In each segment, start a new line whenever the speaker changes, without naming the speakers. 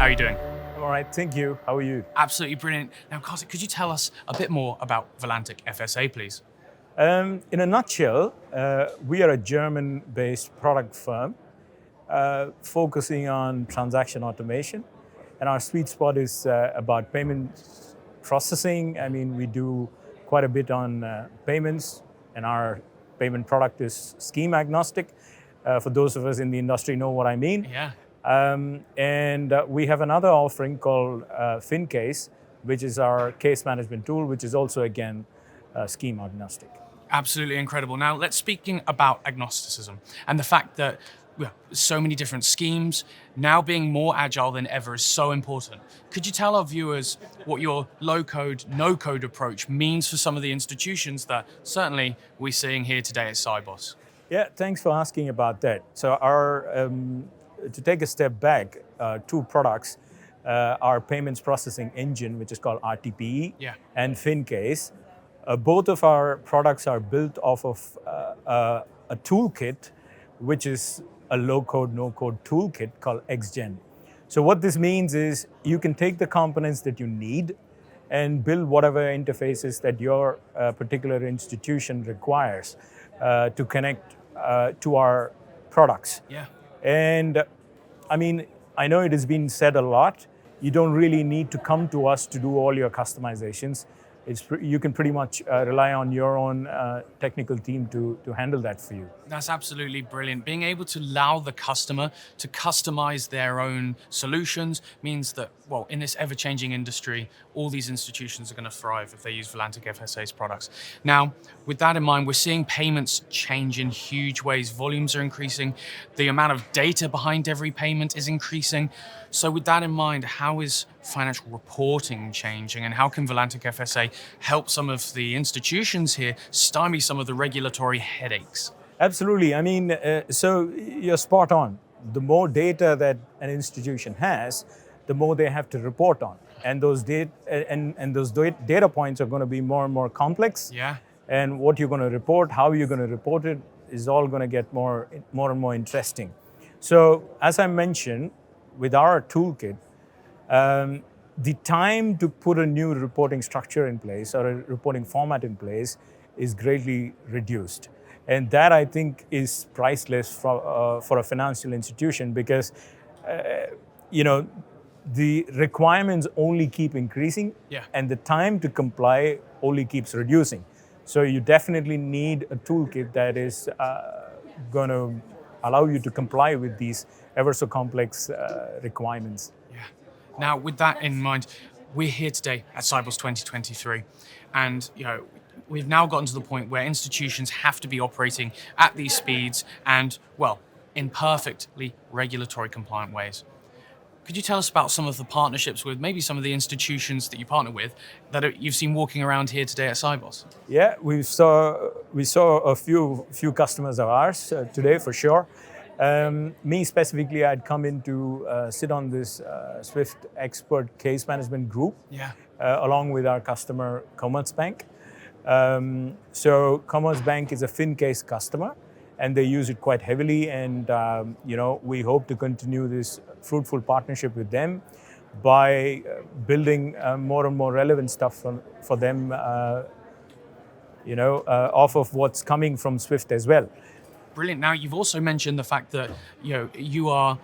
are you doing?
I'm all right, thank you. How are you?
Absolutely brilliant. Now, Kartik, could you tell us a bit more about Valantic FSA, please?
In a nutshell, we are a German-based product firm focusing on transaction automation, and our sweet spot is about payment processing. I mean, we do quite a bit on payments, and our payment product is scheme agnostic. For those of us in the industry know what I mean.
Yeah.
And we have another offering called FinCase, which is our case management tool, which is also, again, scheme agnostic.
Absolutely incredible. Now, let's speaking about agnosticism and the fact that so many different schemes, now being more agile than ever is so important. Could you tell our viewers what your low-code, no-code approach means for some of the institutions that certainly we're seeing here today at Cybos?
Yeah, thanks for asking about that. So to take a step back, two products, our payments processing engine, which is called RTPE, and FinCase. Both of our products are built off of a toolkit, which is a low-code, no-code toolkit called XGen. So what this means is you can take the components that you need and build whatever interfaces that your particular institution requires to connect to our products.
Yeah.
And I mean, I know it has been said a lot, you don't really need to come to us to do all your customizations. You can pretty much rely on your own technical team to handle that for you.
That's absolutely brilliant. Being able to allow the customer to customize their own solutions means that, well, in this ever-changing industry, all these institutions are going to thrive if they use Valantic FSA's products. Now, with that in mind, we're seeing payments change in huge ways. Volumes are increasing. The amount of data behind every payment is increasing. So with that in mind, how is financial reporting changing, and how can Valantic FSA help some of the institutions here stymie some of the regulatory headaches?
Absolutely. I mean, so you're spot on. The more data that an institution has, the more they have to report on. And those data points are going to be more and more complex.
Yeah.
And what you're going to report, how you're going to report it, is all going to get more and more interesting. So as I mentioned, with our toolkit, the time to put a new reporting structure in place or a reporting format in place is greatly reduced. And that, I think, is priceless for a financial institution because, the requirements only keep increasing, and the time to comply only keeps reducing. So you definitely need a toolkit that is going to allow you to comply with these ever so complex requirements.
Yeah. Now, with that in mind, we're here today at Cybos 2023, and we've now gotten to the point where institutions have to be operating at these speeds and, well, in perfectly regulatory compliant ways. Could you tell us about some of the partnerships with maybe some of the institutions that you partner with that you've seen walking around here today at Cybos?
Yeah, we saw a few customers of ours today for sure. Me specifically, I'd come in to sit on this Swift expert case management group, along with our customer Commerzbank. So Commerzbank is a FinCase customer, and they use it quite heavily. And we hope to continue this fruitful partnership with them by building more and more relevant stuff for them, off of what's coming from Swift as well.
Brilliant. Now, you've also mentioned the fact that you are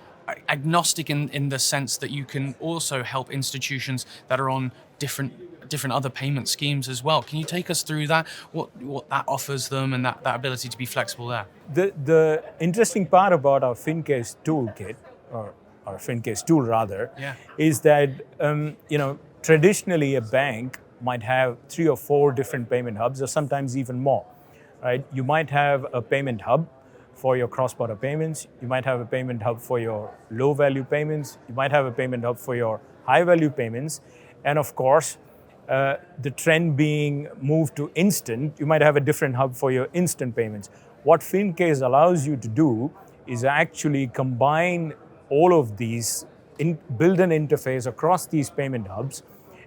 agnostic in the sense that you can also help institutions that are on different other payment schemes as well. Can you take us through that? What that offers them and that ability to be flexible there?
The interesting part about our FinCase toolkit, or our FinCase tool rather, is that traditionally a bank might have 3 or 4 different payment hubs, or sometimes even more. Right? You might have a payment hub for your cross-border payments. You might have a payment hub for your low-value payments. You might have a payment hub for your high-value payments. And of course, the trend being moved to instant, you might have a different hub for your instant payments. What FinCase allows you to do is actually combine all of these, build an interface across these payment hubs,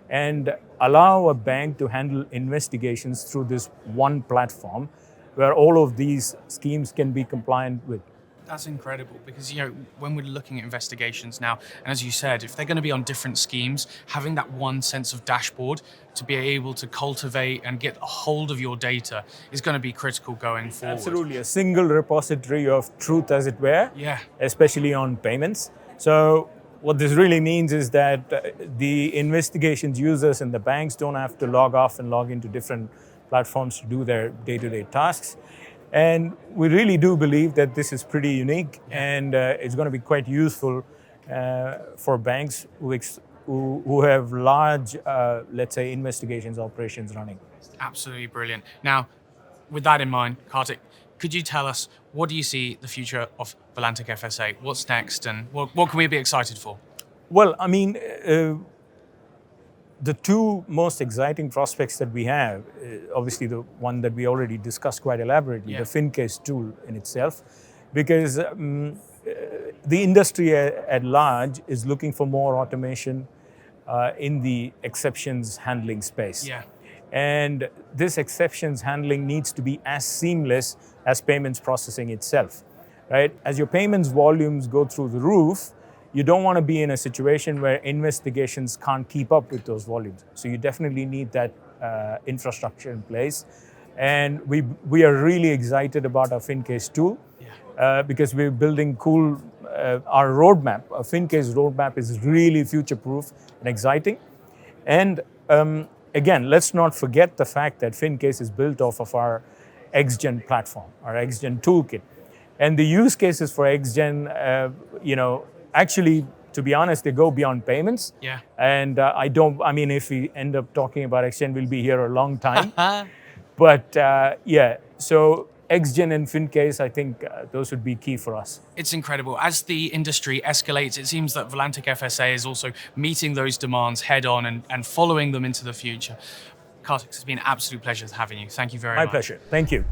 and allow a bank to handle investigations through this one platform where all of these schemes can be compliant with.
That's incredible because, when we're looking at investigations now, and as you said, if they're going to be on different schemes, having that one sense of dashboard to be able to cultivate and get a hold of your data is going to be critical going forward.
Absolutely, a single repository of truth, as it were,
Yeah.
especially on payments. So what this really means is that the investigations users and the banks don't have to log off and log into different platforms to do their day-to-day tasks. And we really do believe that this is pretty unique, and it's going to be quite useful for banks who have large, let's say, investigations operations running.
Absolutely brilliant. Now, with that in mind, Kartik, could you tell us, what do you see the future of Valantic FSA? What's next, and what can we be excited for?
Well, I mean, the two most exciting prospects that we have, obviously the one that we already discussed quite elaborately, the FinCase tool in itself, because the industry at large is looking for more automation in the exceptions handling space.
Yeah.
And this exceptions handling needs to be as seamless as payments processing itself, right? As your payments volumes go through the roof, you don't want to be in a situation where investigations can't keep up with those volumes. So you definitely need that infrastructure in place. And we are really excited about our FinCase tool because we're building cool, our roadmap, our FinCase roadmap is really future-proof and exciting. And again, let's not forget the fact that FinCase is built off of our XGen platform, our XGen toolkit. And the use cases for XGen, actually, to be honest, they go beyond payments.
Yeah.
And if we end up talking about XGen, we'll be here a long time. But so XGen and FinCase, I think those would be key for us.
It's incredible. As the industry escalates, it seems that Valantic FSA is also meeting those demands head on and following them into the future. Kartik, it's been an absolute pleasure having you. Thank you very much.
My pleasure. Thank you.